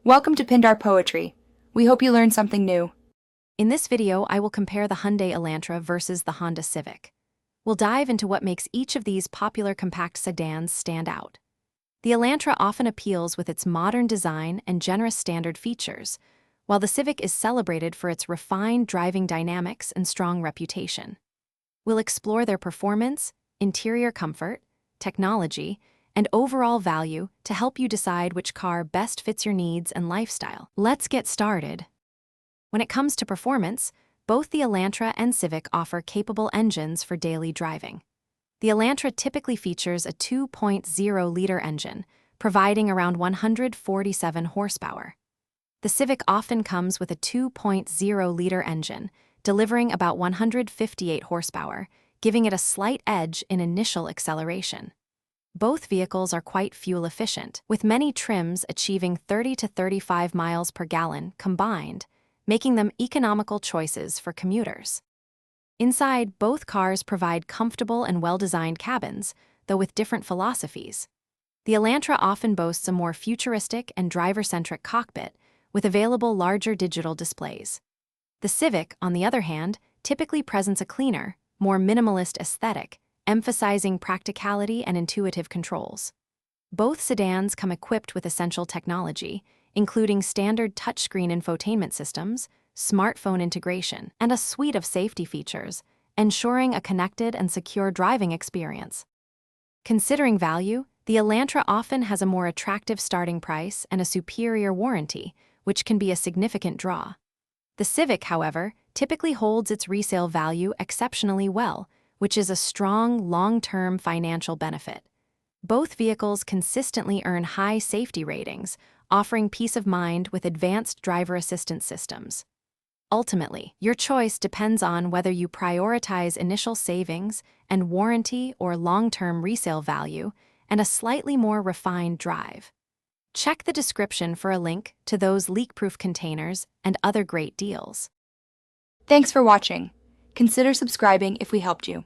Welcome to Pindar Poetry. We hope you learned something new. In this video, I will compare the Hyundai Elantra versus the Honda Civic. We'll dive into what makes each of these popular compact sedans stand out. The Elantra often appeals with its modern design and generous standard features, while the Civic is celebrated for its refined driving dynamics and strong reputation. We'll explore their performance, interior comfort, technology, and overall value to help you decide which car best fits your needs and lifestyle. Let's get started. When it comes to performance, both the Elantra and Civic offer capable engines for daily driving. The Elantra typically features a 2.0-liter engine, providing around 147 horsepower. The Civic often comes with a 2.0-liter engine, delivering about 158 horsepower, giving it a slight edge in initial acceleration. Both vehicles are quite fuel efficient, with many trims achieving 30 to 35 miles per gallon combined, making them economical choices for commuters. Inside, both cars provide comfortable and well-designed cabins, though with different philosophies. The Elantra often boasts a more futuristic and driver-centric cockpit, with available larger digital displays. The Civic, on the other hand, typically presents a cleaner, more minimalist aesthetic, emphasizing practicality and intuitive controls. Both sedans come equipped with essential technology, including standard touchscreen infotainment systems, smartphone integration, and a suite of safety features, ensuring a connected and secure driving experience. Considering value, the Elantra often has a more attractive starting price and a superior warranty, which can be a significant draw. The Civic, however, typically holds its resale value exceptionally well, which is a strong, long-term financial benefit. Both vehicles consistently earn high safety ratings, offering peace of mind with advanced driver assistance systems. Ultimately, your choice depends on whether you prioritize initial savings and warranty or long-term resale value and a slightly more refined drive. Check the description for a link to those leak-proof containers and other great deals. Thanks for watching. Consider subscribing if we helped you.